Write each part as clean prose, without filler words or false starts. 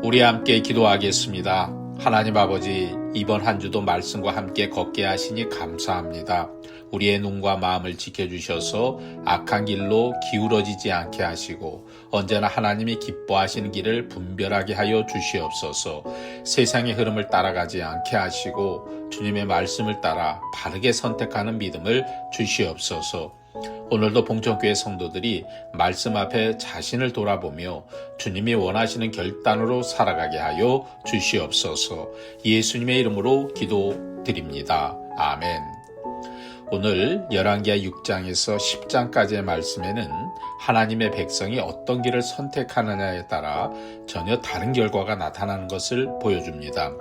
우리 함께 기도하겠습니다. 하나님 아버지, 이번 한 주도 말씀과 함께 걷게 하시니 감사합니다. 우리의 눈과 마음을 지켜주셔서 악한 길로 기울어지지 않게 하시고 언제나 하나님이 기뻐하시는 길을 분별하게 하여 주시옵소서. 세상의 흐름을 따라가지 않게 하시고 주님의 말씀을 따라 바르게 선택하는 믿음을 주시옵소서. 오늘도 봉천교회 성도들이 말씀 앞에 자신을 돌아보며 주님이 원하시는 결단으로 살아가게 하여 주시옵소서. 예수님의 이름으로 기도드립니다. 아멘. 오늘 열왕기하 6장에서 10장까지의 말씀에는 하나님의 백성이 어떤 길을 선택하느냐에 따라 전혀 다른 결과가 나타나는 것을 보여줍니다.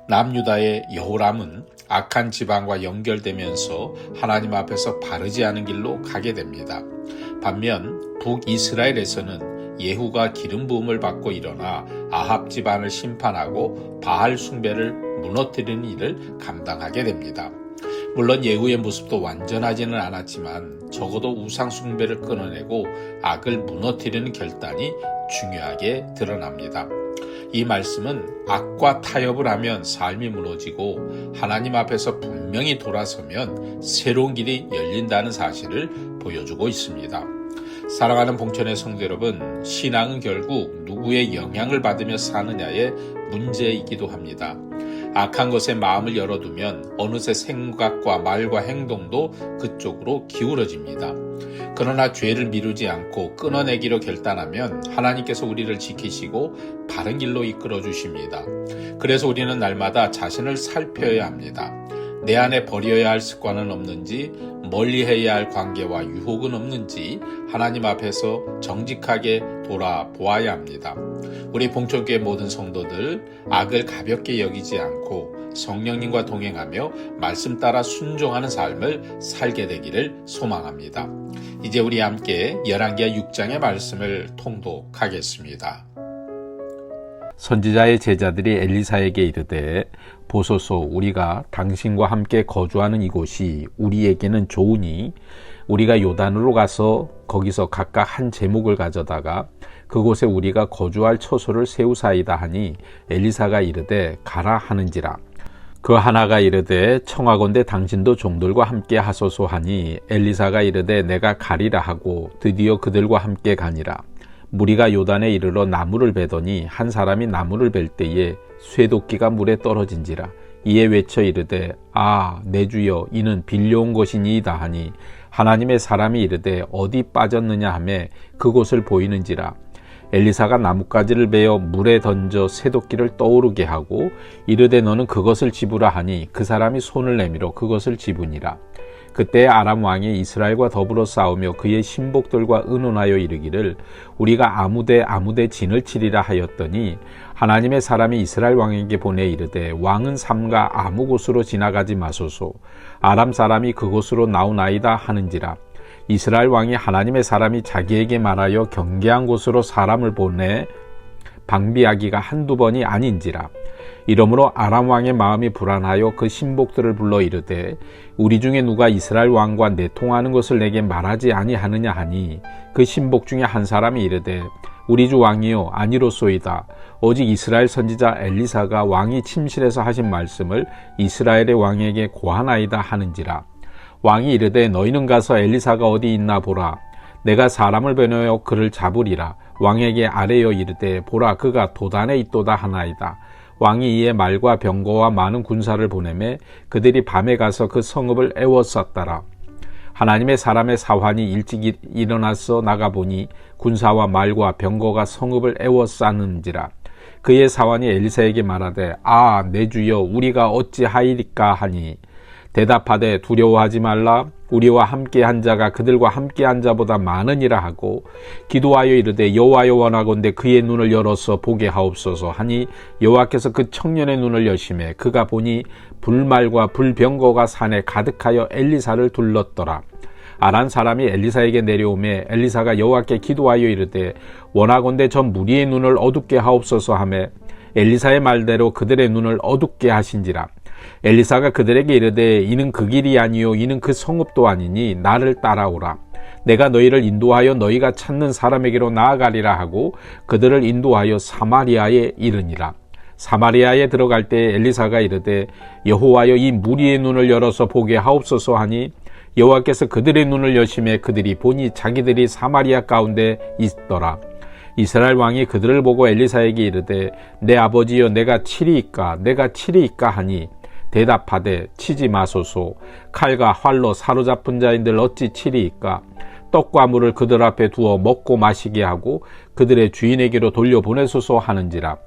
남유다의 여호람은 악한 지방과 연결되면서 하나님 앞에서 바르지 않은 길로 가게 됩니다. 반면 북이스라엘에서는 예후가 기름 부음을 받고 일어나 아합 집안을 심판하고 바알 숭배를 무너뜨리는 일을 감당하게 됩니다. 물론 예후의 모습도 완전하지는 않았지만 적어도 우상 숭배를 끊어내고 악을 무너뜨리는 결단이 중요하게 드러납니다. 이 말씀은 악과 타협을 하면 삶이 무너지고 하나님 앞에서 분명히 돌아서면 새로운 길이 열린다는 사실을 보여주고 있습니다. 사랑하는 봉천의 성도 여러분, 신앙은 결국 누구의 영향을 받으며 사느냐의 문제이기도 합니다. 악한 것에 마음을 열어두면 어느새 생각과 말과 행동도 그쪽으로 기울어집니다. 그러나 죄를 미루지 않고 끊어내기로 결단하면 하나님께서 우리를 지키시고 바른 길로 이끌어 주십니다. 그래서 우리는 날마다 자신을 살펴야 합니다. 내 안에 버려야 할 습관은 없는지, 멀리해야 할 관계와 유혹은 없는지 하나님 앞에서 정직하게 돌아보아야 합니다. 우리 봉천교회 모든 성도들, 악을 가볍게 여기지 않고 성령님과 동행하며 말씀 따라 순종하는 삶을 살게 되기를 소망합니다. 이제 우리 함께 열왕기하 6장의 말씀을 통독하겠습니다. 선지자의 제자들이 엘리사에게 이르되, 보소서, 우리가 당신과 함께 거주하는 이곳이 우리에게는 좋으니 우리가 요단으로 가서 거기서 각각 한 제목을 가져다가 그곳에 우리가 거주할 처소를 세우사이다 하니, 엘리사가 이르되 가라 하는지라. 그 하나가 이르되 청하건대 당신도 종들과 함께 하소서 하니, 엘리사가 이르되 내가 가리라 하고 드디어 그들과 함께 가니라. 무리가 요단에 이르러 나무를 베더니 한 사람이 나무를 벨 때에 쇠도끼가 물에 떨어진지라. 이에 외쳐 이르되 아, 내 주여, 이는 빌려온 것이니이다 하니, 하나님의 사람이 이르되 어디 빠졌느냐 하매 그곳을 보이는지라. 엘리사가 나뭇가지를 베어 물에 던져 쇠도끼를 떠오르게 하고 이르되 너는 그것을 집으라 하니, 그 사람이 손을 내밀어 그것을 집으니라. 그때 아람 왕이 이스라엘과 더불어 싸우며 그의 신복들과 의논하여 이르기를 우리가 아무데 진을 치리라 하였더니, 하나님의 사람이 이스라엘 왕에게 보내 이르되 왕은 삼가 아무 곳으로 지나가지 마소서, 아람 사람이 그곳으로 나오나이다 하는지라. 이스라엘 왕이 하나님의 사람이 자기에게 말하여 경계한 곳으로 사람을 보내 방비하기가 한두 번이 아닌지라. 이러므로 아람 왕의 마음이 불안하여 그 신복들을 불러 이르되 우리 중에 누가 이스라엘 왕과 내통하는 것을 내게 말하지 아니하느냐 하니, 그 신복 중에 한 사람이 이르되 우리 주 왕이요, 아니로소이다. 오직 이스라엘 선지자 엘리사가 왕이 침실에서 하신 말씀을 이스라엘의 왕에게 고하나이다 하는지라. 왕이 이르되 너희는 가서 엘리사가 어디 있나 보라. 내가 사람을 보내어 그를 잡으리라. 왕에게 아뢰어 이르되 보라, 그가 도단에 있도다 하나이다. 왕이 이에 말과 병거와 많은 군사를 보내매 그들이 밤에 가서 그 성읍을 에워쌌더라. 하나님의 사람의 사환이 일찍 일어나서 나가보니 군사와 말과 병거가 성읍을 에워쌌는지라. 그의 사환이 엘리사에게 말하되 아, 내 주여, 우리가 어찌하이리까 하니, 대답하되 두려워하지 말라. 우리와 함께한 자가 그들과 함께한 자보다 많으니라 하고 기도하여 이르되 여호와여, 원하건대 그의 눈을 열어서 보게 하옵소서 하니, 여호와께서 그 청년의 눈을 여시매 그가 보니 불말과 불병거가 산에 가득하여 엘리사를 둘렀더라. 아람 사람이 엘리사에게 내려오매 엘리사가 여호와께 기도하여 이르되 원하건대 저 무리의 눈을 어둡게 하옵소서 하매 엘리사의 말대로 그들의 눈을 어둡게 하신지라. 엘리사가 그들에게 이르되 이는 그 길이 아니요 이는 그 성읍도 아니니 나를 따라오라. 내가 너희를 인도하여 너희가 찾는 사람에게로 나아가리라 하고 그들을 인도하여 사마리아에 이르니라. 사마리아에 들어갈 때 엘리사가 이르되 여호와여 이 무리의 눈을 열어서 보게 하옵소서 하니 여호와께서 그들의 눈을 여심해 그들이 보니 자기들이 사마리아 가운데 있더라. 이스라엘 왕이 그들을 보고 엘리사에게 이르되 내 아버지여 내가 치리이까 내가 치리이까 하니 대답하되 치지 마소서. 칼과 활로 사로잡은 자인들 어찌 치리이까. 떡과 물을 그들 앞에 두어 먹고 마시게 하고 그들의 주인에게로 돌려보내소서 하는지라.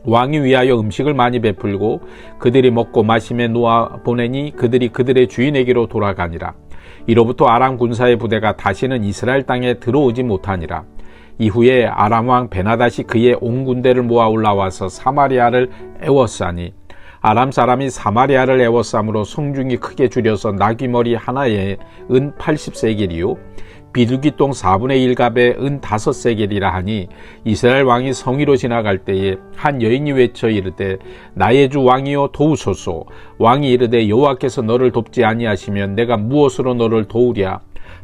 왕이 위하여 음식을 많이 베풀고 그들이 먹고 마심에 놓아 보내니 그들이 그들의 주인에게로 돌아가니라. 이로부터 아람 군사의 부대가 다시는 이스라엘 땅에 들어오지 못하니라. 이후에 아람 왕 베나닷이 그의 온 군대를 모아 올라와서 사마리아를 애워싸니 아람 사람이 사마리아를 애워싸므로 성중이 크게 줄여서 나귀머리 하나에 은 80세겔이요 비둘기똥 4분의 1갑에 은 5세겔이라 하니 이스라엘 왕이 성위로 지나갈 때에 한 여인이 외쳐 이르되 나의 주 왕이여 도우소서. 왕이 이르되 여호와께서 너를 돕지 아니하시면 내가 무엇으로 너를 도우랴.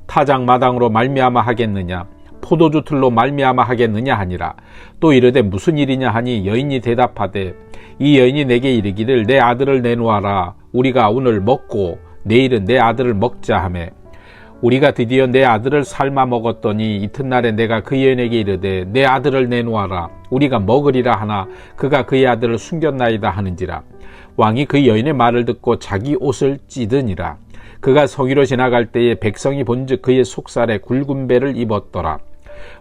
타작마당으로 말미암아 하겠느냐 포도주 틀로 말미암아 하겠느냐 하니라. 또 이르되 무슨 일이냐 하니 여인이 대답하되 이 여인이 내게 이르기를 내 아들을 내놓아라. 우리가 오늘 먹고 내일은 내 아들을 먹자 하매 우리가 드디어 내 아들을 삶아 먹었더니 이튿날에 내가 그 여인에게 이르되 내 아들을 내놓아라. 우리가 먹으리라 하나 그가 그의 아들을 숨겼나이다 하는지라. 왕이 그 여인의 말을 듣고 자기 옷을 찢으니라. 그가 성위로 지나갈 때에 백성이 본즉 그의 속살에 굵은 배를 입었더라.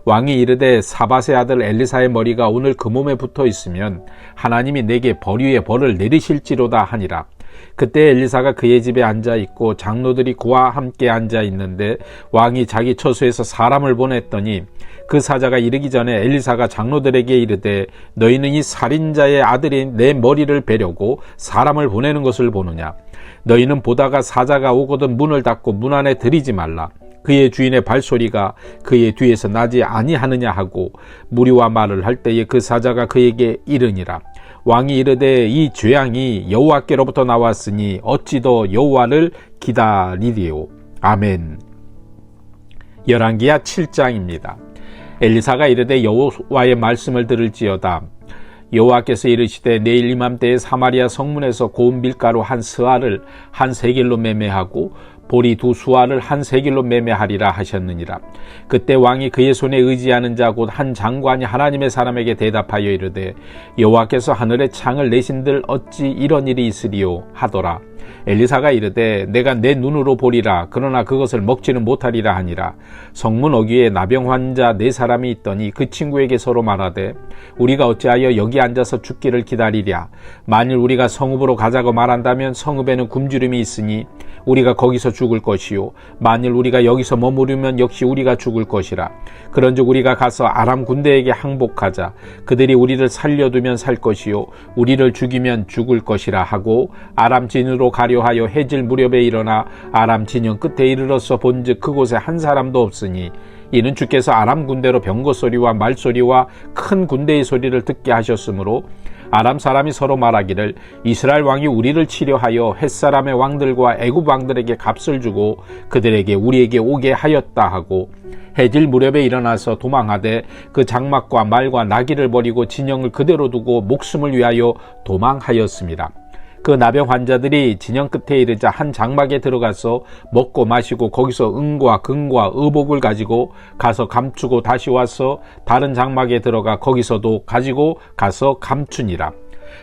왕이 이르되 사밧의 아들 엘리사의 머리가 오늘 그 몸에 붙어 있으면 하나님이 내게 벌 위에 벌을 내리실지로다 하니라. 그때 엘리사가 그의 집에 앉아 있고 장로들이 그와 함께 앉아 있는데 왕이 자기 처소에서 사람을 보냈더니 그 사자가 이르기 전에 엘리사가 장로들에게 이르되 너희는 이 살인자의 아들인 내 머리를 베려고 사람을 보내는 것을 보느냐. 너희는 보다가 사자가 오거든 문을 닫고 문 안에 들이지 말라. 그의 주인의 발소리가 그의 뒤에서 나지 아니하느냐 하고 무리와 말을 할 때에 그 사자가 그에게 이르니라. 왕이 이르되 이 죄악이 여호와께로부터 나왔으니 어찌 더 여호와를 기다리리요. 아멘. 열왕기하 7장입니다. 엘리사가 이르되 여호와의 말씀을 들을지어다. 여호와께서 이르시되 내일 이맘때에 사마리아 성문에서 고운 밀가루 한 스아를 한 세겔로 매매하고 보리 2수아를 한 세겔로 매매하리라 하셨느니라. 그때 왕이 그의 손에 의지하는 자 곧 한 장관이 하나님의 사람에게 대답하여 이르되 여호와께서 하늘의 창을 내신들 어찌 이런 일이 있으리요 하더라. 엘리사가 이르되 내가 내 눈으로 보리라. 그러나 그것을 먹지는 못하리라 하니라. 성문 어귀에 나병 환자 4사람이 있더니 그 친구에게 서로 말하되 우리가 어찌하여 여기 앉아서 죽기를 기다리랴. 만일 우리가 성읍으로 가자고 말한다면 성읍에는 굶주림이 있으니 우리가 거기서 죽을 것이요 만일 우리가 여기서 머무르면 역시 우리가 죽을 것이라. 그런즉 우리가 가서 아람 군대에게 항복하자. 그들이 우리를 살려두면 살 것이요 우리를 죽이면 죽을 것이라 하고 아람 진으로 가려 하여 해질 무렵에 일어나 아람 진영 끝에 이르러서 본즉 그곳에 한 사람도 없으니 이는 주께서 아람 군대로 병거 소리와 말소리와 큰 군대의 소리를 듣게 하셨으므로 아람 사람이 서로 말하기를 이스라엘 왕이 우리를 치려하여 헷사람의 왕들과 애굽 왕들에게 값을 주고 그들에게 우리에게 오게 하였다 하고 해질 무렵에 일어나서 도망하되 그 장막과 말과 나귀를 버리고 진영을 그대로 두고 목숨을 위하여 도망하였습니다. 그 나병 환자들이 진영 끝에 이르자 한 장막에 들어가서 먹고 마시고 거기서 은과 금과 의복을 가지고 가서 감추고 다시 와서 다른 장막에 들어가 거기서도 가지고 가서 감추니라.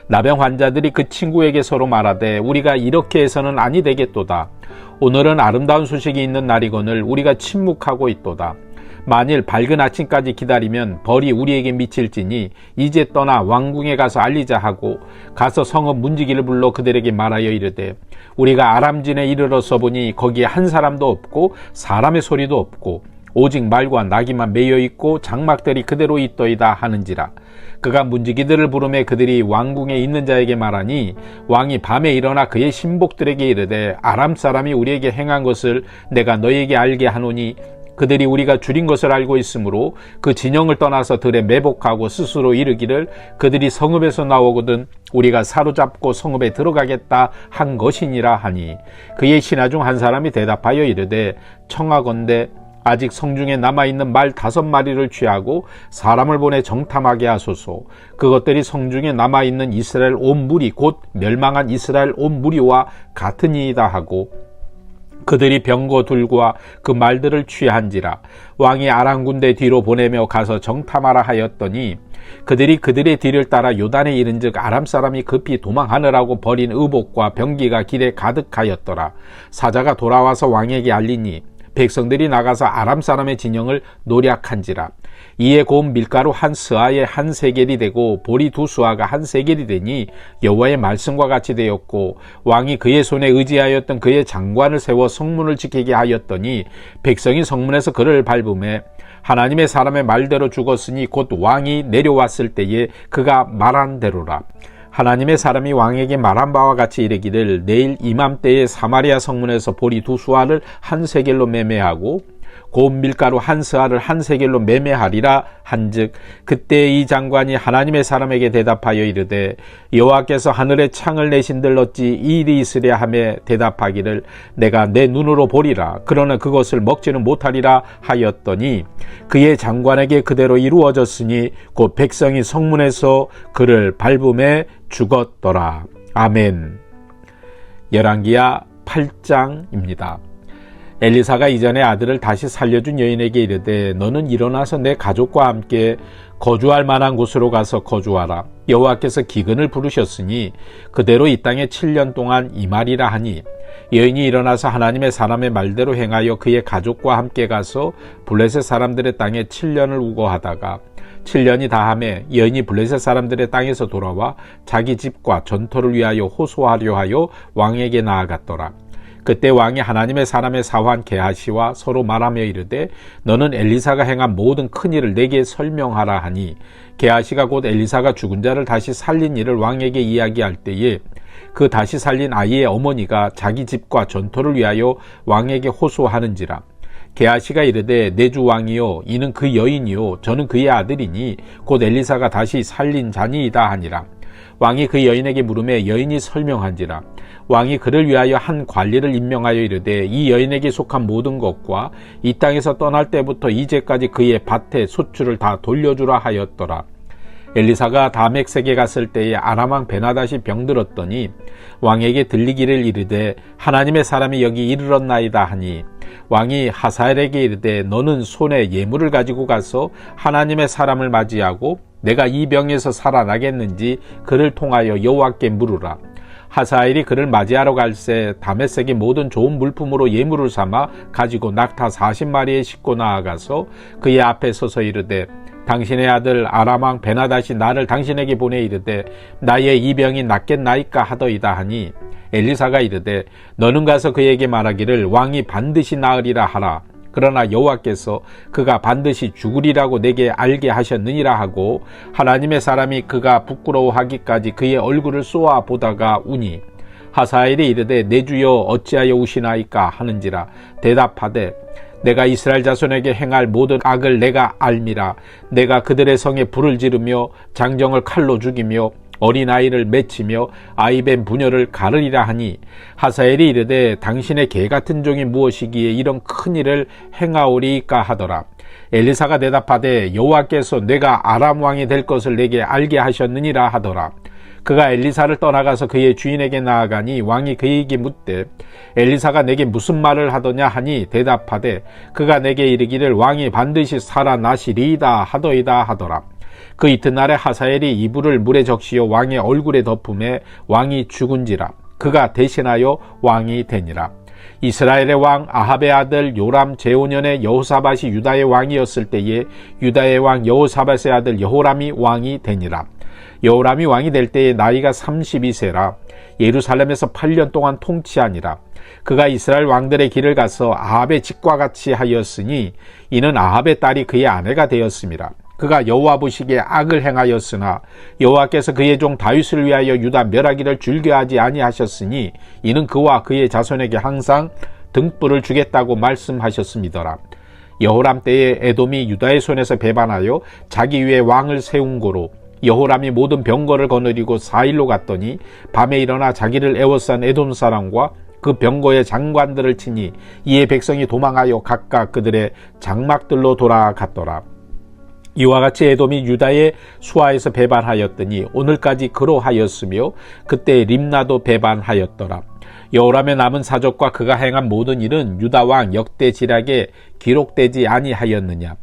나병 환자들이 그 친구에게 서로 말하되 우리가 이렇게 해서는 아니 되겠도다. 오늘은 아름다운 소식이 있는 날이거늘 우리가 침묵하고 있도다. 만일 밝은 아침까지 기다리면 벌이 우리에게 미칠지니 이제 떠나 왕궁에 가서 알리자 하고 가서 성읍 문지기를 불러 그들에게 말하여 이르되 우리가 아람진에 이르러서 보니 거기에 한 사람도 없고 사람의 소리도 없고 오직 말과 나귀만 매여 있고 장막들이 그대로 있더이다 하는지라. 그가 문지기들을 부르매 그들이 왕궁에 있는 자에게 말하니 왕이 밤에 일어나 그의 신복들에게 이르되 아람 사람이 우리에게 행한 것을 내가 너희에게 알게 하노니 그들이 우리가 줄인 것을 알고 있으므로 그 진영을 떠나서 들에 매복하고 스스로 이르기를 그들이 성읍에서 나오거든 우리가 사로잡고 성읍에 들어가겠다 한 것이니라 하니 그의 신하 중 한 사람이 대답하여 이르되 청하건대 아직 성중에 남아있는 말 5마리를 취하고 사람을 보내 정탐하게 하소서. 그것들이 성중에 남아있는 이스라엘 온 무리 곧 멸망한 이스라엘 온 무리와 같으니이다 하고 그들이 병거들과 그 말들을 취한지라. 왕이 아람 군대 뒤로 보내며 가서 정탐하라 하였더니 그들이 그들의 뒤를 따라 요단에 이른즉 아람 사람이 급히 도망하느라고 버린 의복과 병기가 길에 가득하였더라. 사자가 돌아와서 왕에게 알리니 백성들이 나가서 아람 사람의 진영을 노략한지라. 이에 고운 밀가루 한 스아에 한 세겔이 되고 보리 2수아가 한 세겔이 되니 여호와의 말씀과 같이 되었고 왕이 그의 손에 의지하였던 그의 장관을 세워 성문을 지키게 하였더니 백성이 성문에서 그를 밟음에 하나님의 사람의 말대로 죽었으니 곧 왕이 내려왔을 때에 그가 말한 대로라. 하나님의 사람이 왕에게 말한 바와 같이 이르기를 내일 이맘때에 사마리아 성문에서 보리 2수아를 한 세겔로 매매하고 고운 밀가루 한 스아를 한 세겔로 매매하리라 한즉 그때 이 장관이 하나님의 사람에게 대답하여 이르되 여호와께서 하늘에 창을 내신들 어찌 이 일이 있으랴 하며 대답하기를 내가 내 눈으로 보리라 그러나 그것을 먹지는 못하리라 하였더니 그의 장관에게 그대로 이루어졌으니 곧 백성이 성문에서 그를 밟음에 죽었더라. 아멘. 열왕기하 8장입니다. 엘리사가 이전에 아들을 다시 살려준 여인에게 이르되 너는 일어나서 내 가족과 함께 거주할 만한 곳으로 가서 거주하라. 여호와께서 기근을 부르셨으니 그대로 이 땅에 7년 동안 임하리라 하니 여인이 일어나서 하나님의 사람의 말대로 행하여 그의 가족과 함께 가서 블레셋 사람들의 땅에 7년을 우거하다가 7년이 다함에 여인이 블레셋 사람들의 땅에서 돌아와 자기 집과 전토를 위하여 호소하려 하여 왕에게 나아갔더라. 그때 왕이 하나님의 사람의 사환 게하시와 서로 말하며 이르되 너는 엘리사가 행한 모든 큰 일을 내게 설명하라 하니 게하시가 곧 엘리사가 죽은 자를 다시 살린 일을 왕에게 이야기할 때에 그 다시 살린 아이의 어머니가 자기 집과 전토를 위하여 왕에게 호소하는지라. 게하시가 이르되 내 주 왕이요 이는 그 여인이요 저는 그의 아들이니 곧 엘리사가 다시 살린 자니이다 하니라. 왕이 그 여인에게 물으매 여인이 설명한지라. 왕이 그를 위하여 한 관리를 임명하여 이르되 이 여인에게 속한 모든 것과 이 땅에서 떠날 때부터 이제까지 그의 밭의 소출을 다 돌려주라 하였더라. 엘리사가 다멕색에 갔을 때에 아람 왕 베나닷이 병들었더니 왕에게 들리기를 이르되 하나님의 사람이 여기 이르렀나이다 하니 왕이 하사엘에게 이르되 너는 손에 예물을 가지고 가서 하나님의 사람을 맞이하고 내가 이 병에서 살아나겠는지 그를 통하여 여호와께 물으라. 하사엘이 그를 맞이하러 갈새 다메섹의 모든 좋은 물품으로 예물을 삼아 가지고 낙타 40마리에 싣고 나아가서 그의 앞에 서서 이르되 당신의 아들 아람 왕 베나닷이 나를 당신에게 보내 이르되 나의 이 병이 낫겠나이까 하더이다 하니 엘리사가 이르되 너는 가서 그에게 말하기를 왕이 반드시 나으리라 하라. 그러나 여호와께서 그가 반드시 죽으리라고 내게 알게 하셨느니라 하고 하나님의 사람이 그가 부끄러워하기까지 그의 얼굴을 쏘아 보다가 우니 하사엘이 이르되 내 주여 어찌하여 우시나이까 하는지라. 대답하되 내가 이스라엘 자손에게 행할 모든 악을 내가 알미라. 내가 그들의 성에 불을 지르며 장정을 칼로 죽이며 어린아이를 맺히며 아이벤 부녀를 가르리라 하니 하사엘이 이르되 당신의 개같은 종이 무엇이기에 이런 큰 일을 행하오리까 하더라. 엘리사가 대답하되 여호와께서 내가 아람 왕이 될 것을 내게 알게 하셨느니라 하더라. 그가 엘리사를 떠나가서 그의 주인에게 나아가니 왕이 그에게 묻되 엘리사가 내게 무슨 말을 하더냐 하니 대답하되 그가 내게 이르기를 왕이 반드시 살아나시리이다 하더이다 하더라. 그 이튿날에 하사엘이 이불을 물에 적시어 왕의 얼굴에 덮음에 왕이 죽은지라. 그가 대신하여 왕이 되니라. 이스라엘의 왕 아합의 아들 요람 제5년에 여호사밧이 유다의 왕이었을 때에 유다의 왕 여호사밧의 아들 여호람이 왕이 되니라. 여호람이 왕이 될 때에 나이가 32세라. 예루살렘에서 8년 동안 통치하니라. 그가 이스라엘 왕들의 길을 가서 아합의 집과 같이 하였으니 이는 아합의 딸이 그의 아내가 되었음이라. 그가 여호와 보시기에 악을 행하였으나 여호와께서 그의 종 다윗을 위하여 유다 멸하기를 즐겨하지 아니하셨으니 이는 그와 그의 자손에게 항상 등불을 주겠다고 말씀하셨음이더라. 여호람 때에 에돔이 유다의 손에서 배반하여 자기 위에 왕을 세운 고로 여호람이 모든 병거를 거느리고 4일로 갔더니 밤에 일어나 자기를 애워싼 에돔 사람과 그 병거의 장관들을 치니 이에 백성이 도망하여 각각 그들의 장막들로 돌아갔더라. 이와 같이 에돔이 유다의 수하에서 배반하였더니 오늘까지 그러하였으며 그때 림나도 배반하였더라. 여호람의 남은 사적과 그가 행한 모든 일은 유다 왕 역대지략에 기록되지 아니하였느냐.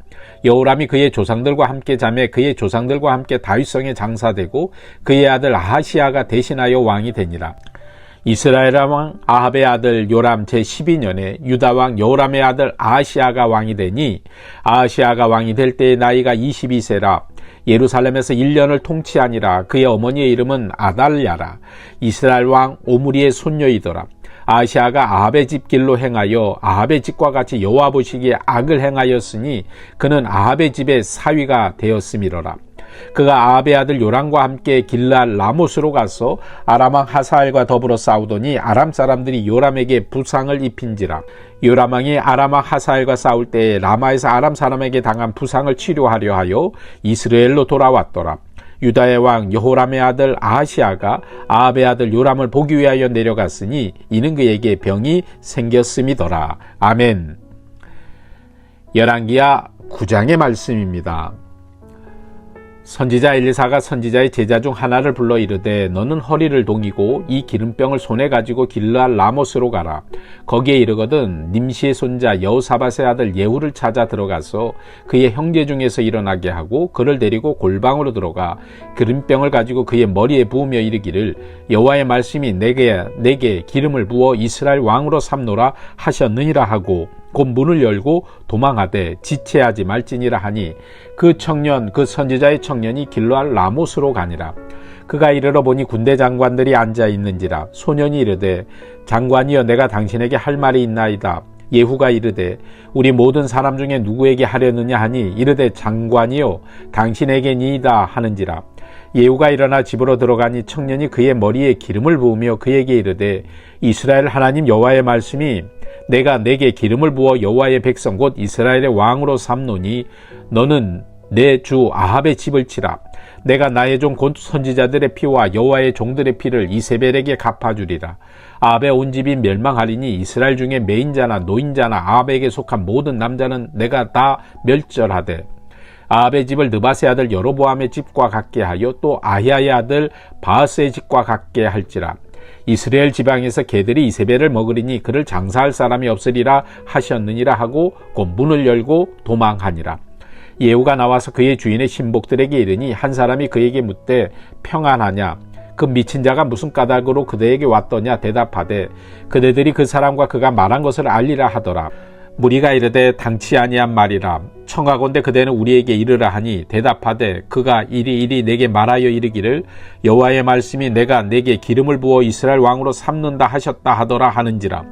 여호람이 그의 조상들과 함께 자매 그의 조상들과 함께 다윗성에 장사되고 그의 아들 아하시아가 대신하여 왕이 되니라. 이스라엘 왕 아합의 아들 요람 제12년에 유다 왕 여호람의 아들 아하시아가 왕이 되니 아하시아가 왕이 될 때의 나이가 22세라. 예루살렘에서 1년을 통치하니라. 그의 어머니의 이름은 아달랴라. 이스라엘 왕 오므리의 손녀이더라. 아하시아가 아합의 집 길로 행하여 아합의 집과 같이 여호와 보시기에 악을 행하였으니 그는 아합의 집의 사위가 되었음이로라. 그가 아합의 아들 요람과 함께 길르앗 라못으로 가서 아람 왕 하사엘과 더불어 싸우더니 아람 사람들이 요람에게 부상을 입힌지라. 요람 왕이 아람 왕 하사엘과 싸울 때에 라마에서 아람 사람에게 당한 부상을 치료하려 하여 이스라엘로 돌아왔더라. 유다의 왕 여호람의 아들 아하시아가 아합의 아들 요람을 보기 위하여 내려갔으니 이는 그에게 병이 생겼음이더라. 아멘. 열왕기하 9장의 말씀입니다. 선지자 엘리사가 선지자의 제자 중 하나를 불러 이르되 너는 허리를 동이고 이 기름병을 손에 가지고 길르앗 라못으로 가라. 거기에 이르거든 님시의 손자 여호사밧의 아들 예후를 찾아 들어가서 그의 형제 중에서 일어나게 하고 그를 데리고 골방으로 들어가 기름병을 가지고 그의 머리에 부으며 이르기를 여호와의 말씀이 내게 기름을 부어 이스라엘 왕으로 삼노라 하셨느니라 하고 곧 문을 열고 도망하되 지체하지 말지니라 하니 그 선지자의 청년이 길르앗 라못으로 가니라. 그가 이르러 보니 군대 장관들이 앉아 있는지라. 소년이 이르되 장관이여 내가 당신에게 할 말이 있나이다. 예후가 이르되 우리 모든 사람 중에 누구에게 하려느냐 하니 이르되 장관이여 당신에게니이다 하는지라. 예후가 일어나 집으로 들어가니 청년이 그의 머리에 기름을 부으며 그에게 이르되 이스라엘 하나님 여호와의 말씀이 내가 내게 기름을 부어 여호와의 백성 곧 이스라엘의 왕으로 삼노니 너는 내 주 아합의 집을 치라. 내가 나의 종 곧 선지자들의 피와 여호와의 종들의 피를 이세벨에게 갚아주리라. 아합의 온 집이 멸망하리니 이스라엘 중에 매인자나 노인자나 아합에게 속한 모든 남자는 내가 다 멸절하되 아합의 집을 느바스의 아들 여로보암의 집과 같게 하여 또 아히야의 아들 바하스의 집과 같게 할지라. 이스라엘 지방에서 개들이 이세벨을 먹으리니 그를 장사할 사람이 없으리라 하셨느니라 하고 곧 문을 열고 도망하니라. 예후가 나와서 그의 주인의 신복들에게 이르니 한 사람이 그에게 묻되 평안하냐? 그 미친 자가 무슨 까닭으로 그대에게 왔더냐? 대답하되 그대들이 그 사람과 그가 말한 것을 알리라 하더라. 무리가 이르되 당치 아니한 말이라. 청하건대 그대는 우리에게 이르라 하니 대답하되 그가 이리 내게 말하여 이르기를 여호와의 말씀이 내가 내게 기름을 부어 이스라엘 왕으로 삼는다 하셨다 하더라 하는지라.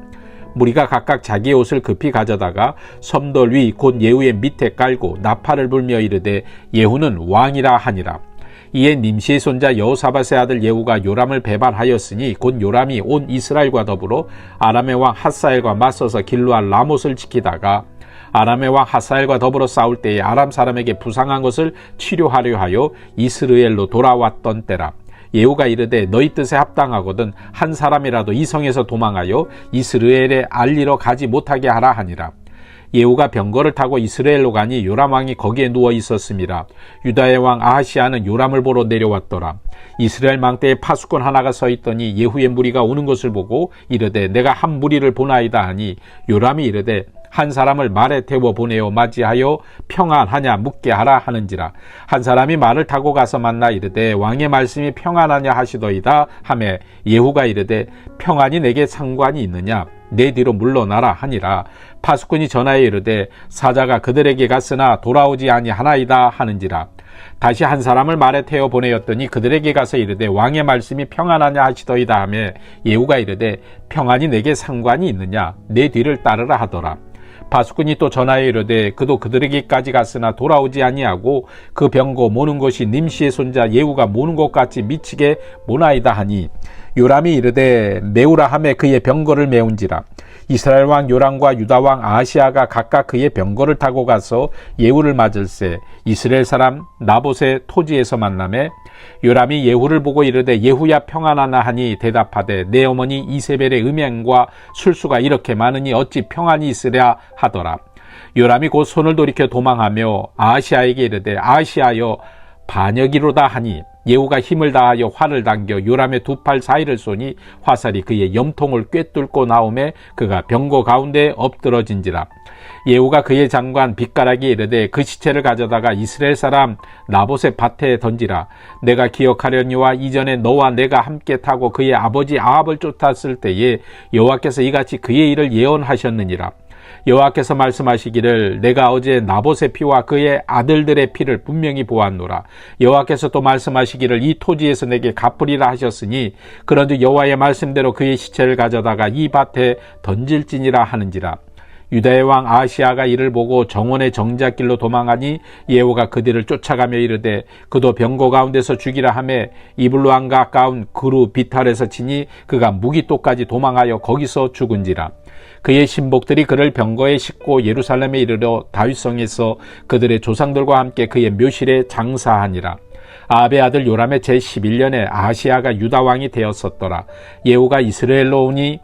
무리가 각각 자기의 옷을 급히 가져다가 섬돌 위 곧 예후의 밑에 깔고 나팔을 불며 이르되 예후는 왕이라 하니라. 이에 님시의 손자 여호사밧의 아들 예후가 요람을 배반하였으니 곧 요람이 온 이스라엘과 더불어 아람의 왕 하사엘과 맞서서 길르앗 라못을 지키다가 아람의 왕 하사엘과 더불어 싸울 때에 아람 사람에게 부상한 것을 치료하려 하여 이스라엘로 돌아왔던 때라. 예후가 이르되 너희 뜻에 합당하거든 한 사람이라도 이 성에서 도망하여 이스라엘에 알리러 가지 못하게 하라 하니라. 예후가 병거를 타고 이스라엘로 가니 요람 왕이 거기에 누워 있었음이라. 유다의 왕 아하시아는 요람을 보러 내려왔더라. 이스라엘 망대에 파수꾼 하나가 서 있더니 예후의 무리가 오는 것을 보고 이르되 내가 한 무리를 보나이다 하니 요람이 이르되 한 사람을 말에 태워 보내어 맞이하여 평안하냐 묻게 하라 하는지라. 한 사람이 말을 타고 가서 만나 이르되 왕의 말씀이 평안하냐 하시더이다 하매 예후가 이르되 평안이 내게 상관이 있느냐? 내 뒤로 물러나라 하니라. 파수꾼이 전하여 이르되 사자가 그들에게 갔으나 돌아오지 아니하나이다 하는지라. 다시 한 사람을 말에 태워 보내었더니 그들에게 가서 이르되 왕의 말씀이 평안하냐 하시더이다 하며 예후가 이르되 평안이 내게 상관이 있느냐? 내 뒤를 따르라 하더라. 파수꾼이 또 전하여 이르되 그도 그들에게까지 갔으나 돌아오지 아니하고 그 병거 모는 것이 님시의 손자 예후가 모는 것 같이 미치게 모나이다 하니 요람이 이르되 메우라 하매 그의 병거를 메운지라. 이스라엘 왕 요람과 유다 왕 아하시아가 각각 그의 병거를 타고 가서 예후를 맞을새 이스라엘 사람 나봇의 토지에서 만나매 요람이 예후를 보고 이르되 예후야 평안하나 하니 대답하되 내 어머니 이세벨의 음행과 술수가 이렇게 많으니 어찌 평안이 있으랴 하더라. 요람이 곧 손을 돌이켜 도망하며 아하시아에게 이르되 아하시아여 반역이로다 하니 예후가 힘을 다하여 활을 당겨 요람의 두 팔 사이를 쏘니 화살이 그의 염통을 꿰뚫고 나오매 그가 병거 가운데 엎드러진지라. 예후가 그의 장관 빗가락에 이르되 그 시체를 가져다가 이스라엘 사람 나봇의 밭에 던지라. 내가 기억하려니와 이전에 너와 내가 함께 타고 그의 아버지 아합을 쫓았을 때에 여호와께서 이같이 그의 일을 예언하셨느니라. 여호와께서 말씀하시기를 내가 어제 나봇의 피와 그의 아들들의 피를 분명히 보았노라. 여호와께서 또 말씀하시기를 이 토지에서 내게 갚으리라 하셨으니 그런즉 여호와의 말씀대로 그의 시체를 가져다가 이 밭에 던질지니라 하는지라. 유다의 왕 아하시아가 이를 보고 정원의 정작길로 도망하니 예후가 그들을 쫓아가며 이르되 그도 병거 가운데서 죽이라 하며 이블로함과 가까운 그루 비탈에서 치니 그가 무기토까지 도망하여 거기서 죽은지라. 그의 신복들이 그를 병거에 싣고 예루살렘에 이르러 다윗성에서 그들의 조상들과 함께 그의 묘실에 장사하니라. 아합의 아들 요람의 제11년에 아하시아가 유다 왕이 되었었더라. 예후가 이스라엘로 오니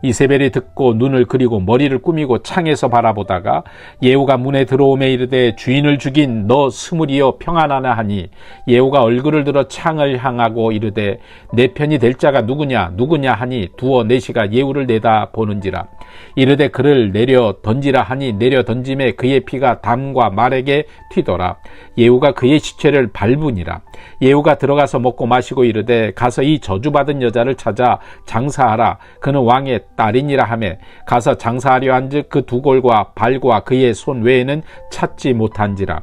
이세벨이 듣고 눈을 그리고 머리를 꾸미고 창에서 바라보다가 예후가 문에 들어오매 이르되 주인을 죽인 너 스물이여 평안하나 하니 예후가 얼굴을 들어 창을 향하고 이르되 내 편이 될 자가 누구냐 하니 두어 내시가 예후를 내다 보는지라. 이르되 그를 내려 던지라 하니 내려 던짐에 그의 피가 담과 말에게 튀더라. 예후가 그의 시체를 밟으니라. 예후가 들어가서 먹고 마시고 이르되 가서 이 저주받은 여자를 찾아 장사하라. 그는 왕의 딸이니라 하매 가서 장사하려 한즉 그 두 골과 발과 그의 손 외에는 찾지 못한지라.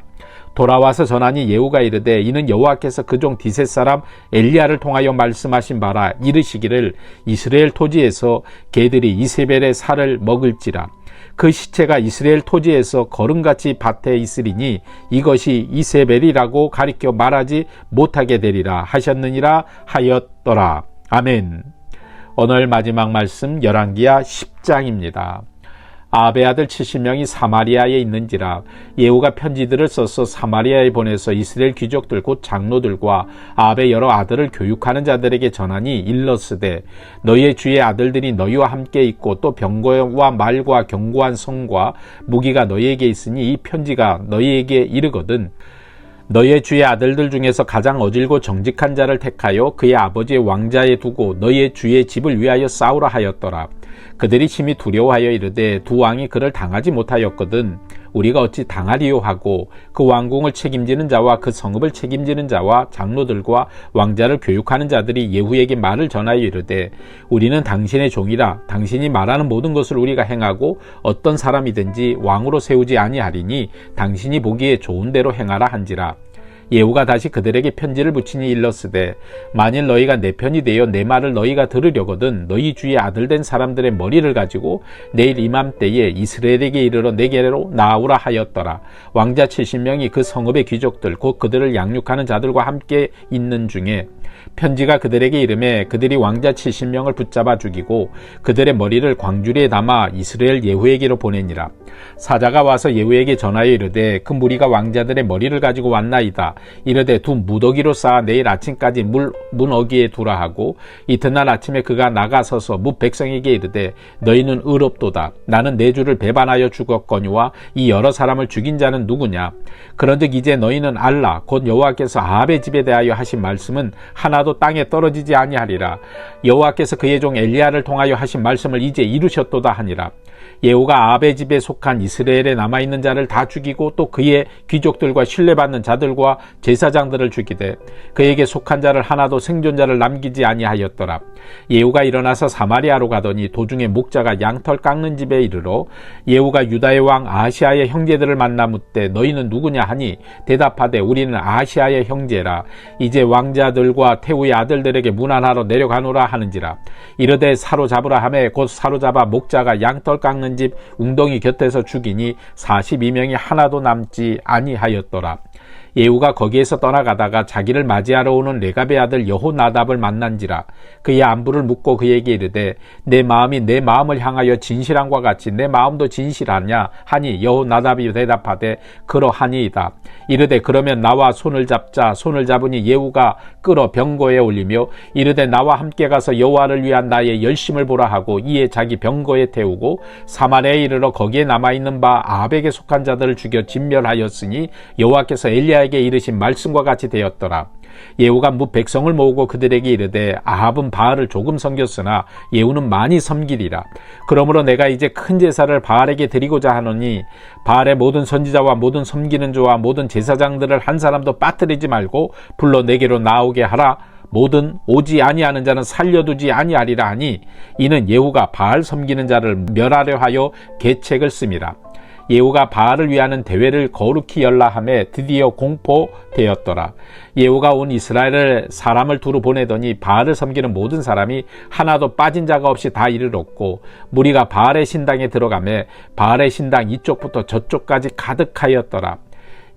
돌아와서 전하니 예후가 이르되 이는 여호와께서 그종 디셋 사람 엘리야를 통하여 말씀하신 바라. 이르시기를 이스라엘 토지에서 개들이 이세벨의 살을 먹을지라. 그 시체가 이스라엘 토지에서 거름같이 밭에 있으리니 이것이 이세벨이라고 가리켜 말하지 못하게 되리라 하셨느니라 하였더라. 아멘. 오늘 마지막 말씀 열왕기야 10장입니다. 아합의 아들 70명이 사마리아에 있는지라. 예후가 편지들을 써서 사마리아에 보내서 이스라엘 귀족들 곧 장로들과 아합의 여러 아들을 교육하는 자들에게 전하니 일러스되 너희의 주의 아들들이 너희와 함께 있고 또 병거와 말과 견고한 성과 무기가 너희에게 있으니 이 편지가 너희에게 이르거든 너희의 주의 아들들 중에서 가장 어질고 정직한 자를 택하여 그의 아버지의 왕자에 두고 너희의 주의 집을 위하여 싸우라 하였더라. 그들이 심히 두려워하여 이르되 두 왕이 그를 당하지 못하였거든 우리가 어찌 당하리요 하고 그 왕궁을 책임지는 자와 그 성읍을 책임지는 자와 장로들과 왕자를 교육하는 자들이 예후에게 말을 전하여 이르되 우리는 당신의 종이라. 당신이 말하는 모든 것을 우리가 행하고 어떤 사람이든지 왕으로 세우지 아니하리니 당신이 보기에 좋은 대로 행하라 한지라. 예후가 다시 그들에게 편지를 붙이니 일렀으되 만일 너희가 내 편이 되어 내 말을 너희가 들으려거든 너희 주의 아들 된 사람들의 머리를 가지고 내일 이맘때에 이스라엘에게 이르러 내게로 나오라 하였더라. 왕자 70명이 그 성읍의 귀족들 곧 그들을 양육하는 자들과 함께 있는 중에 편지가 그들에게 이르매 그들이 왕자 70명을 붙잡아 죽이고 그들의 머리를 광주리에 담아 이스라엘 예후에게로 보내니라. 사자가 와서 예후에게 전하여 이르되 그 무리가 왕자들의 머리를 가지고 왔나이다. 이르되 두 무더기로 쌓아 내일 아침까지 문어기에 두라 하고 이튿날 아침에 그가 나가서서 뭇 백성에게 이르되 너희는 의롭도다. 나는 내 주를 배반하여 죽었거니와 이 여러 사람을 죽인 자는 누구냐. 그런즉 이제 너희는 알라. 곧 여호와께서 아합의 집에 대하여 하신 말씀은 하나도 땅에 떨어지지 아니하리라. 여호와께서 그의 종 엘리야를 통하여 하신 말씀을 이제 이루셨도다 하니라. 예후가 아합의 집에 속한 이스라엘에 남아있는 자를 다 죽이고 또 그의 귀족들과 신뢰받는 자들과 제사장들을 죽이되 그에게 속한 자를 하나도 생존자를 남기지 아니하였더라. 예후가 일어나서 사마리아로 가더니 도중에 목자가 양털 깎는 집에 이르러 예후가 유다의 왕 아하시아의 형제들을 만나 묻되 너희는 누구냐 하니 대답하되 우리는 아하시아의 형제라. 이제 왕자들과 태후의 아들들에게 문안하러 내려가노라 하는지라. 이르되 사로잡으라 하매 곧 사로잡아 목자가 양털 깎는 집 웅덩이 곁에서 죽이니 42명이 하나도 남지 아니하였더라. 예후가 거기에서 떠나가다가 자기를 맞이하러 오는 레갑의 아들 여호나답을 만난지라. 그의 안부를 묻고 그에게 이르되 내 마음이 내 마음을 향하여 진실함과 같이 내 마음도 진실하냐 하니 여호나답이 대답하되 그러하니이다. 이르되 그러면 나와 손을 잡자. 손을 잡으니 예후가 끌어 병거에 올리며 이르되 나와 함께 가서 여호와를 위한 나의 열심을 보라 하고 이에 자기 병거에 태우고 사마리아에 이르러 거기에 남아있는 바 아합에게 속한 자들을 죽여 진멸하였으니 여호와께서 엘리야에게 이르신 말씀과 같이 되었더라. 예후가 뭇 백성을 모으고 그들에게 이르되 아합은 바알을 조금 섬겼으나 예후는 많이 섬기리라. 그러므로 내가 이제 큰 제사를 바알에게 드리고자 하노니 바알의 모든 선지자와 모든 섬기는 자와 모든 제사장들을 한 사람도 빠뜨리지 말고 불러 내게로 나오게 하라. 모든 오지 아니하는 자는 살려두지 아니하리라 하니 이는 예후가 바알 섬기는 자를 멸하려 하여 계책을 씁니다. 예후가 바알을 위하는 대회를 거룩히 열라 하매 드디어 공포되었더라. 예후가 온 이스라엘을 사람을 두루 보내더니 바알을 섬기는 모든 사람이 하나도 빠진 자가 없이 다 이르렀고 무리가 바알의 신당에 들어가매 바알의 신당 이쪽부터 저쪽까지 가득하였더라.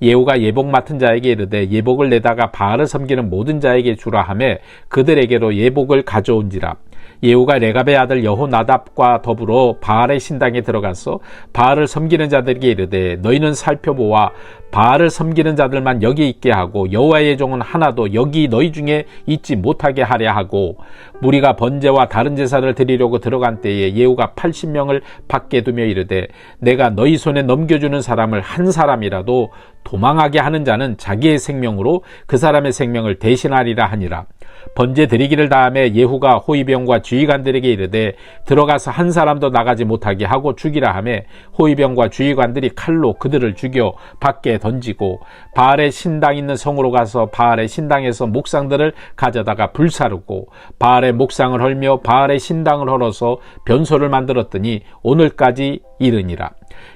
예후가 예복 맡은 자에게 이르되 예복을 내다가 바알을 섬기는 모든 자에게 주라 하매 그들에게로 예복을 가져온지라. 예후가 레갑의 아들 여호나답과 더불어 바알의 신당에 들어가서 바알을 섬기는 자들에게 이르되 너희는 살펴보아 바알을 섬기는 자들만 여기 있게 하고 여호와의 종은 하나도 여기 너희 중에 있지 못하게 하려 하고 무리가 번제와 다른 제사를 드리려고 들어간 때에 예후가 80명을 밖에 두며 이르되 내가 너희 손에 넘겨주는 사람을 한 사람이라도 도망하게 하는 자는 자기의 생명으로 그 사람의 생명을 대신하리라 하니라. 번제 드리기를 다음에 예후가 호위병과 주의관들에게 이르되 들어가서 한 사람도 나가지 못하게 하고 죽이라 하매 호위병과 주의관들이 칼로 그들을 죽여 밖에 던지고 바알의 신당 있는 성으로 가서 바알의 신당에서 목상들을 가져다가 불사르고 바알의 목상을 헐며 바알의 신당을 헐어서 변소를 만들었더니 오늘까지 이르니라.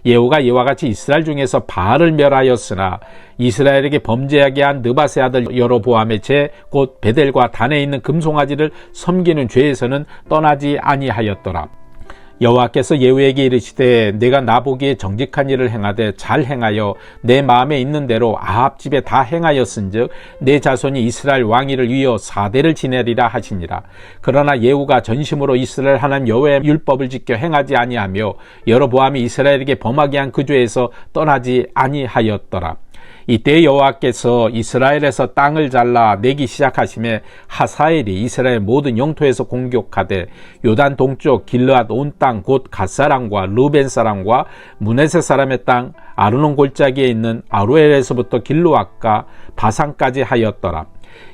예후가 이와 같이 이스라엘 중에서 바알을 멸하였으나 이스라엘에게 범죄하게 한 느밧의 아들 여로보암의 죄 곧 베델과 단에 있는 금송아지를 섬기는 죄에서는 떠나지 아니하였더라. 여호와께서 예후에게 이르시되 내가 나보기에 정직한 일을 행하되 잘 행하여 내 마음에 있는 대로 아합 집에 다 행하였은즉 내 자손이 이스라엘 왕위를 위하여 4대를 지내리라 하시니라. 그러나 예후가 전심으로 이스라엘 하나님 여호와의 율법을 지켜 행하지 아니하며 여로보암이 이스라엘에게 범하게 한 그 죄에서 떠나지 아니하였더라. 이때 여호와께서 이스라엘에서 땅을 잘라 내기 시작하심에 하사엘이 이스라엘 모든 영토에서 공격하되 요단 동쪽 길르앗 온 땅 곧 갓사람과 르벤 사람과 므낫세 사람의 땅 아르논 골짜기에 있는 아로엘에서부터 길르앗과 바산까지 하였더라.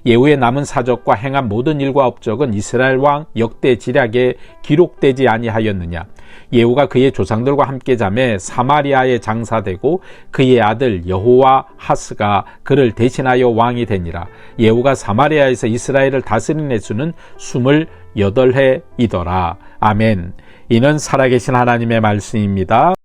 예후의 남은 사적과 행한 모든 일과 업적은 이스라엘 왕 역대 지략에 기록되지 아니하였느냐. 예후가 그의 조상들과 함께 자매 사마리아에 장사되고 그의 아들 여호와하스가 그를 대신하여 왕이 되니라. 예후가 사마리아에서 이스라엘을 다스린 해수는 28해이더라. 아멘. 이는 살아계신 하나님의 말씀입니다.